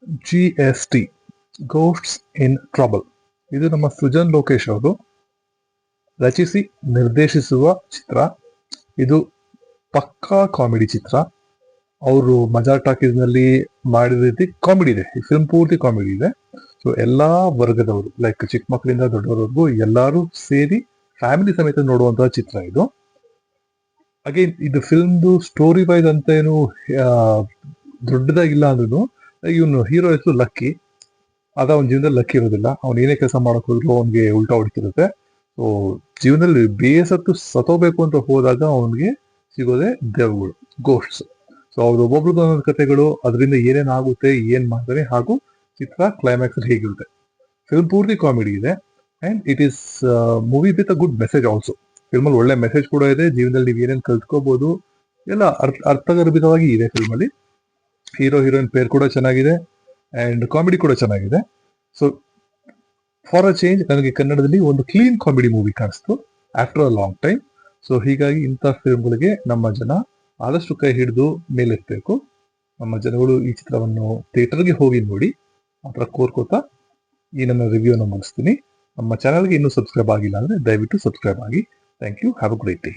GST, ಗೋಸ್ಟ್ಸ್ in trouble. ಇದು ನಮ್ಮ ಸೃಜನ್ ಲೋಕೇಶ್ ಅವರು ರಚಿಸಿ ನಿರ್ದೇಶಿಸುವ ಚಿತ್ರ. ಇದು ಪಕ್ಕಾ ಕಾಮಿಡಿ ಚಿತ್ರ. ಅವರು ಮಜಾ ಟಾಕೀಸ್ ನಲ್ಲಿ ಮಾಡಿದ ರೀತಿ ಕಾಮಿಡಿ ಇದೆ. ಈ ಫಿಲ್ಮ್ ಪೂರ್ತಿ ಕಾಮಿಡಿ ಇದೆ. ಸೊ ಎಲ್ಲಾ ವರ್ಗದವರು, ಲೈಕ್ ಚಿಕ್ಕ ಮಕ್ಕಳಿಂದ ದೊಡ್ಡವರವರೆಗೂ ಎಲ್ಲರೂ ಸೇರಿ ಫ್ಯಾಮಿಲಿ ಸಮೇತ ನೋಡುವಂತಹ ಚಿತ್ರ ಇದು. ಅಗೇನ್ ಇದು ಫಿಲ್ಮ್ದು ಸ್ಟೋರಿ ವೈಸ್ ಅಂತ ಏನು ದೊಡ್ಡದಾಗಿಲ್ಲ ಅಂದ್ರೂ, ಇವನು ಹೀರೋ ಹೆಸರು ಲಕ್ಕಿ. ಅವನ ಜೀವನದಲ್ಲಿ ಲಕ್ಕಿ ಇರೋದಿಲ್ಲ. ಅವ್ನು ಏನೇ ಕೆಲಸ ಮಾಡಕ್ ಹೋದ್ರು ಅವನಿಗೆ ಉಲ್ಟಾ ಹೊಡಿತಿರುತ್ತೆ. ಸೊ ಜೀವನದಲ್ಲಿ ಬೇಸತ್ತು ಸತ್ತೋಗ್ಬೇಕು ಅಂತ ಹೋದಾಗ ಅವನಿಗೆ ಸಿಗೋದೆ ದೆವ್ವಗಳು, ಗೋಸ್ಟ್ಸ್. ಸೊ ಅವ್ರು ಒಬ್ಬೊಬ್ರದ್ದು ಒಂದೊಂದು ಕಥೆಗಳು, ಅದರಿಂದ ಏನೇನ್ ಆಗುತ್ತೆ, ಏನ್ ಮಾಡ್ತಾರೆ, ಹಾಗೂ ಚಿತ್ರ ಕ್ಲೈಮ್ಯಾಕ್ಸ್ ಅಲ್ಲಿ ಹೇಗಿರುತ್ತೆ. ಫಿಲ್ಮ್ ಪೂರ್ತಿ ಕಾಮಿಡಿ ಇದೆ and it is movie with a good message also. Film ಅಲ್ಲಿ ಒಳ್ಳೆ ಮೆಸೇಜ್ ಕೂಡ ಇದೆ. ಜೀವನದಲ್ಲಿ ನೀವು ಏನೇನ್ ಕಲ್ತ್ಕೋಬಹುದು ಎಲ್ಲ ಅರ್ಥಗರ್ಭಿತವಾಗಿ ಇದೆ ಫಿಲ್ಮ್ ಅಲ್ಲಿ. ಹೀರೋ ಹೀರೋಯಿನ್ ಪೇರ್ ಕೂಡ ಚೆನ್ನಾಗಿದೆ ಅಂಡ್ ಕಾಮಿಡಿ ಕೂಡ ಚೆನ್ನಾಗಿದೆ. ಸೊ ಫಾರ್ ಅ ಚೇಂಜ್ ನನಗೆ ಕನ್ನಡದಲ್ಲಿ ಒಂದು ಕ್ಲೀನ್ ಕಾಮಿಡಿ ಮೂವಿ ಕಾಣಿಸ್ತು after a long time. So ಹೀಗಾಗಿ ಇಂಥ ಫಿಲ್ಮ್ಗಳಿಗೆ ನಮ್ಮ ಜನ ಆದಷ್ಟು ಕೈ ಹಿಡಿದು ಮೇಲೆತ್ತಬೇಕು. ನಮ್ಮ ಜನಗಳು ಈ ಚಿತ್ರವನ್ನು ಥಿಯೇಟರ್ಗೆ ಹೋಗಿ ನೋಡಿ ಮಾತ್ರ ಕೋರ್ಕೋತಾ ಈ ನನ್ನ ರಿವ್ಯೂನ ಮುಗಿಸ್ತೀನಿ. ನಮ್ಮ ಚಾನಲ್ಗೆ ಇನ್ನೂ ಸಬ್ಸ್ಕ್ರೈಬ್ ಆಗಿಲ್ಲ ಅಂದ್ರೆ ದಯವಿಟ್ಟು ಸಬ್ಸ್ಕ್ರೈಬ್ ಆಗಿ. Thank you. Have a great day.